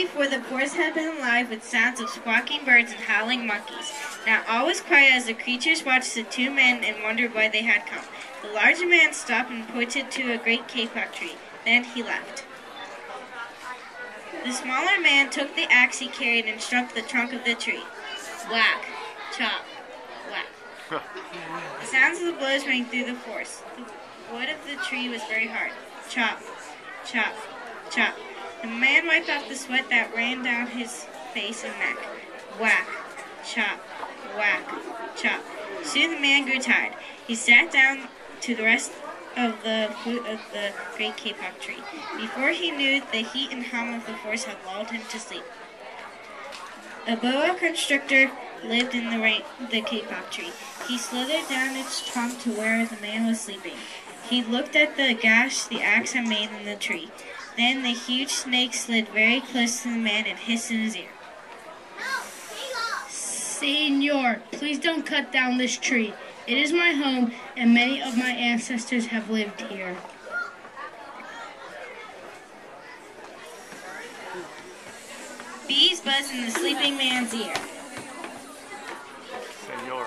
before, the forest had been alive with sounds of squawking birds and howling monkeys. Now all was quiet as the creatures watched the two men and wondered why they had come. The larger man stopped and pointed to a great kapok tree. Then he left. The smaller man took the axe he carried and struck the trunk of the tree. Whack, chop, whack. The sounds of the blows rang through the forest. The wood of the tree was very hard. Chop, chop, chop. The man wiped off the sweat that ran down his face and neck. Whack, chop, whack, chop. Soon the man grew tired. He sat down to the rest of the fruit of the great kapok tree. Before he knew, the heat and hum of the forest had lulled him to sleep. A boa constrictor lived in the kapok tree. He slithered down its trunk to where the man was sleeping. He looked at the gash the axe had made in the tree. Then the huge snake slid very close to the man and hissed in his ear. Senor, please don't cut down this tree. It is my home, and many of my ancestors have lived here. Bees buzzed in the sleeping man's ear. Senor.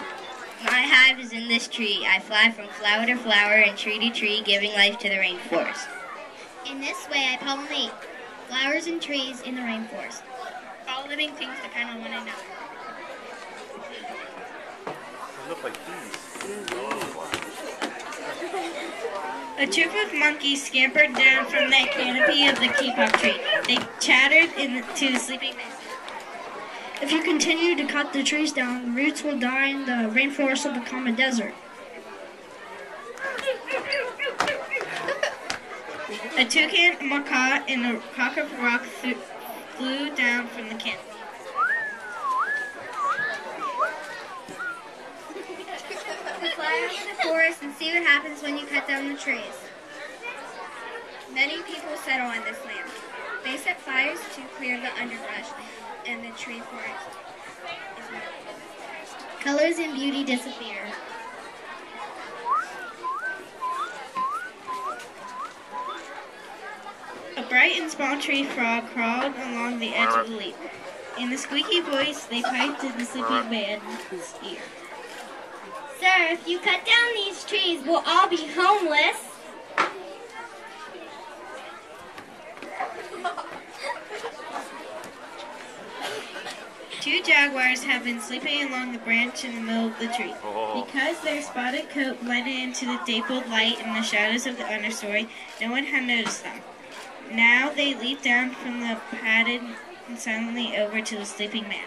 My hive is in this tree. I fly from flower to flower and tree to tree, giving life to the rainforest. In this way, I pollinate flowers and trees in the rainforest. All living things depend on one another. They look like bees. A troop of monkeys scampered down from the canopy of the kapok tree. They chattered to the sleeping man. If you continue to cut the trees down, the roots will die and the rainforest will become a desert. A toucan, a macaw, and a cock of rock flew down from the canopy. We fly over the forest and see what happens when you cut down the trees. Many people settle on this land. They set fires to clear the underbrush, and the tree forest is melted. Colors and beauty disappear. A bright and small tree frog crawled along the edge of the leaf. In a squeaky voice, they piped in the sleeping man's ear. Sir, if you cut down these trees, we'll all be homeless. Two jaguars have been sleeping along the branch in the middle of the tree. Because their spotted coat blended into the dappled light and the shadows of the understory, no one had noticed them. Now they leaped down from the padded and silently over to the sleeping man.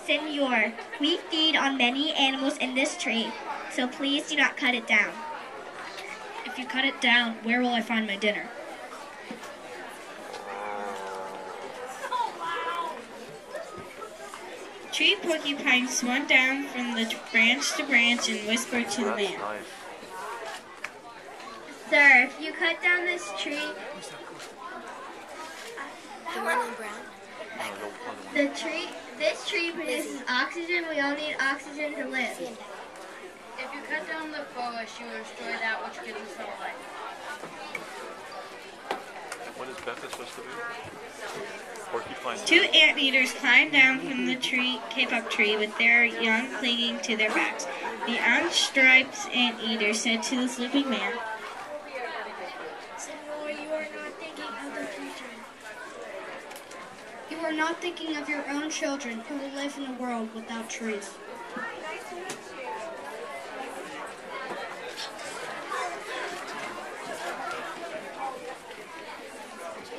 Senor, we feed on many animals in this tree, so please do not cut it down. If you cut it down, where will I find my dinner? Tree porcupine swung down from the branch to branch and whispered to the man. Sir, if you cut down this tree, this tree produces oxygen. We all need oxygen to live. If you cut down the forest, you will destroy that which gives us our life. What is Becca supposed to do? Porcupine. Two anteaters climbed down from the kapok tree with their young clinging to their backs. The unstriped anteater said to the sleeping man, Senor, you are not thinking of the future. You are not thinking of your own children who will live in a world without trees.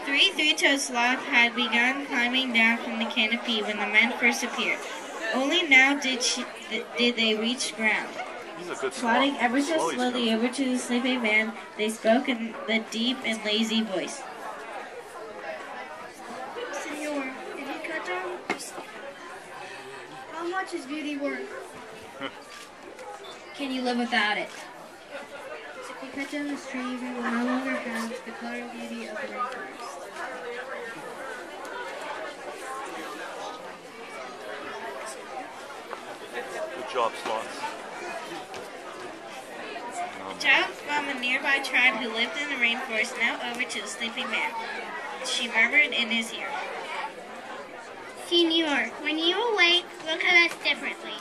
Three three-toed sloths had begun climbing down from the canopy when the men first appeared. Only now did they reach ground. Plodding ever so slowly over to the sleeping man, they spoke in the deep and lazy voice. Senor, did you cut down? How much is beauty worth? Can you live without it? If we cut down this tree, we will no longer have the color and beauty of the rainforest. Good job, sloths. The child from a nearby tribe who lived in the rainforest now over to the sleeping man. she murmured in his ear. Senor, when you awake, look at us differently.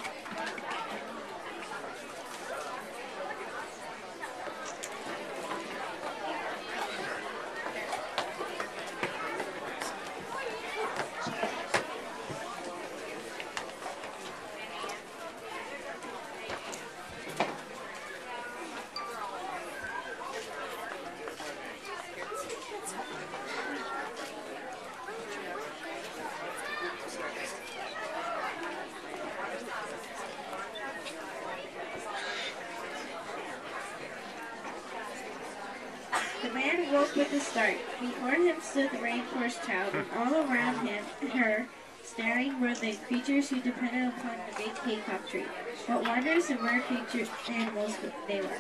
The man woke with a start. Before him stood the rainforest child, and all around him, her, staring were the creatures who depended upon the great Kapok tree. What wondrous and rare creature animals they were.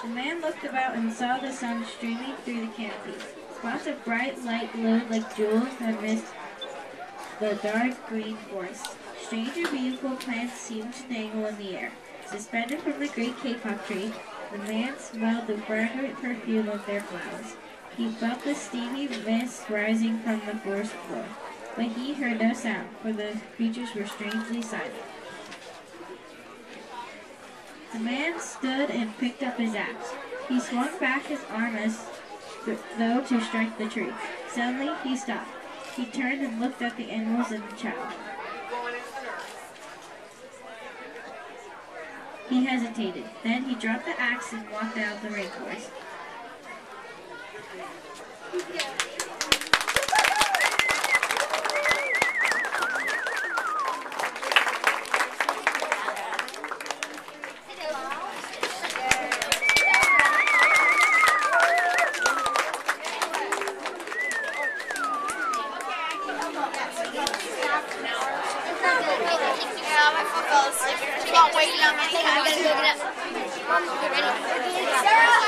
The man looked about and saw the sun streaming through the canopies. Spots of bright light glowed like jewels amidst the dark green forest. Strange and beautiful plants seemed to dangle in the air. Suspended from the great Kapok tree, the man smelled the fragrant perfume of their flowers. He felt the steamy mist rising from the forest floor, but he heard no sound, for the creatures were strangely silent. The man stood and picked up his axe. He swung back his arm as though to strike the tree. Suddenly he stopped. He turned and looked at the animals and the child. He hesitated. Then he dropped the axe and walked out of the rainforest. Waiting on my cat. I'm gonna go get up. Ready? Sarah!